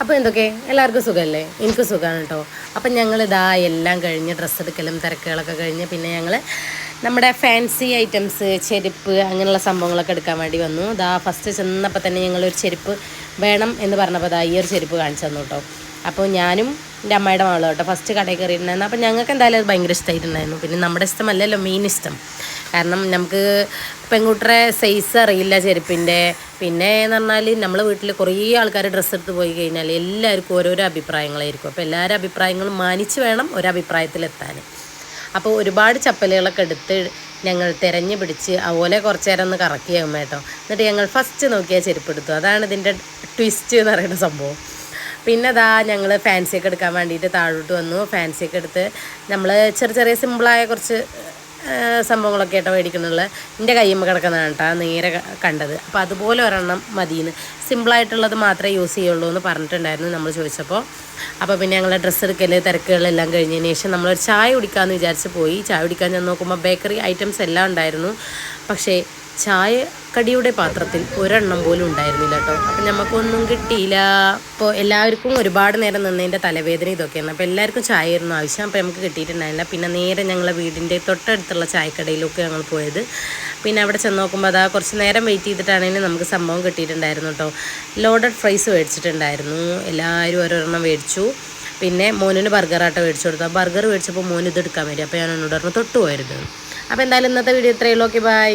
അപ്പോൾ എന്തൊക്കെ എല്ലാവർക്കും സുഖമല്ലേ? എനിക്ക് സുഖമാണ് കേട്ടോ. അപ്പം ഞങ്ങളിതാ എല്ലാം കഴിഞ്ഞ് ഡ്രസ്സ് എടുക്കലും തിരക്കുകളൊക്കെ കഴിഞ്ഞ് പിന്നെ ഞങ്ങൾ നമ്മുടെ ഫാൻസി ഐറ്റംസ്, ചെരുപ്പ് അങ്ങനെയുള്ള സംഭവങ്ങളൊക്കെ എടുക്കാൻ വേണ്ടി വന്നു. ഇതാ ഫസ്റ്റ് ചെന്നപ്പോൾ തന്നെ ഞങ്ങളൊരു ചെരുപ്പ് വേണം എന്ന് പറഞ്ഞപ്പോൾ ഇതാ ഈ ഒരു ചെരുപ്പ് കാണിച്ചു തന്നു കേട്ടോ. അപ്പോൾ ഞാനും എൻ്റെ അമ്മയുടെ മകളും കേട്ടോ ഫസ്റ്റ് കടയിൽ കയറിയിട്ടുണ്ടായിരുന്നു. അപ്പോൾ ഞങ്ങൾക്ക് എന്തായാലും അത് ഭയങ്കര ഇഷ്ടമായിട്ടുണ്ടായിരുന്നു. പിന്നെ നമ്മുടെ ഇഷ്ടമല്ലല്ലോ മെയിൻ ഇഷ്ടം, കാരണം നമുക്ക് പെൺകുട്ടിയുടെ സൈസ് അറിയില്ല ചെരുപ്പിൻ്റെ. പിന്നെ എന്ന് പറഞ്ഞാൽ നമ്മളെ വീട്ടിൽ കുറേ ആൾക്കാർ ഡ്രസ്സ് എടുത്ത് പോയി കഴിഞ്ഞാൽ എല്ലാവർക്കും ഓരോരോ അഭിപ്രായങ്ങളായിരിക്കും. അപ്പോൾ എല്ലാവരും അഭിപ്രായങ്ങളും മാനിച്ച് വേണം ഒരഭിപ്രായത്തിലെത്താൻ. അപ്പോൾ ഒരുപാട് ചപ്പലുകളൊക്കെ എടുത്ത് ഞങ്ങൾ തിരഞ്ഞു പിടിച്ച് അതുപോലെ കുറച്ച് നേരം ഒന്ന് കറക്കിയാകും കേട്ടോ. എന്നിട്ട് ഞങ്ങൾ ഫസ്റ്റ് നോക്കിയ ചെരുപ്പ് എടുത്തു. അതാണ് ഇതിൻ്റെ ട്വിസ്റ്റ് എന്ന് പറയുന്ന സംഭവം. പിന്നെ അതാ ഞങ്ങൾ ഫാൻസിയൊക്കെ എടുക്കാൻ വേണ്ടിയിട്ട് താഴോട്ട് വന്നു. ഫാൻസിയൊക്കെ എടുത്ത് നമ്മൾ ചെറിയ ചെറിയ സിമ്പിളായ കുറച്ച് സംഭവങ്ങളൊക്കെ ആയിട്ടോ മേടിക്കുന്നുള്ളത്. എൻ്റെ കയ്യുമ്പോൾ കിടക്കുന്നതാണ് കേട്ടോ നേരെ കണ്ടത്. അപ്പോൾ അതുപോലെ ഒരെണ്ണം മതിയെന്ന്, സിമ്പിളായിട്ടുള്ളത് മാത്രമേ യൂസ് ചെയ്യുള്ളൂ എന്ന് പറഞ്ഞിട്ടുണ്ടായിരുന്നു നമ്മൾ ചോദിച്ചപ്പോൾ. അപ്പോൾ പിന്നെ ഞങ്ങൾ ഡ്രസ്സ് എടുക്കൽ തിരക്കുകളെല്ലാം കഴിഞ്ഞതിന് ശേഷം നമ്മളൊരു ചായ കുടിക്കാമെന്ന് വിചാരിച്ച് പോയി. ചായ കുടിക്കാൻ ഞാൻ നോക്കുമ്പോൾ ബേക്കറി ഐറ്റംസ് എല്ലാം ഉണ്ടായിരുന്നു. പക്ഷേ ചായ കടിയുടെ പാത്രത്തിൽ ഒരെണ്ണം പോലും ഉണ്ടായിരുന്നില്ല കേട്ടോ. അപ്പം നമുക്കൊന്നും കിട്ടിയില്ല. അപ്പോൾ എല്ലാവർക്കും ഒരുപാട് നേരം നിന്നതിൻ്റെ തലവേദന ഇതൊക്കെയായിരുന്നു. അപ്പോൾ എല്ലാവർക്കും ചായ ആയിരുന്നു ആവശ്യം. അപ്പോൾ നമുക്ക് കിട്ടിയിട്ടുണ്ടായില്ല. പിന്നെ നേരെ ഞങ്ങളെ വീടിൻ്റെ തൊട്ടടുത്തുള്ള ചായക്കടയിലൊക്കെ ഞങ്ങൾ പോയത്. പിന്നെ അവിടെ ചെന്ന് നോക്കുമ്പോൾ അതാ കുറച്ച് നേരം വെയിറ്റ് ചെയ്തിട്ടാണെങ്കിൽ നമുക്ക് സംഭവം കിട്ടിയിട്ടുണ്ടായിരുന്നു കേട്ടോ. ലോഡഡ് ഫ്രൈസ് മേടിച്ചിട്ടുണ്ടായിരുന്നു. എല്ലാവരും ഓരോരെണ്ണം മേടിച്ചു. പിന്നെ മോനിന് ബർഗറാട്ടോ മേടിച്ചു കൊടുത്തു. ബർഗർ മേടിച്ചപ്പോൾ മോന് ഇത് എടുക്കാൻ വരും. അപ്പോൾ ഞാൻ എന്നോട് പറഞ്ഞു തൊട്ട് പോയിരുന്നു. അപ്പോൾ എന്തായാലും ഇന്നത്തെ വീഡിയോ ഇത്രയേ ഉള്ളൂ. Okay, by.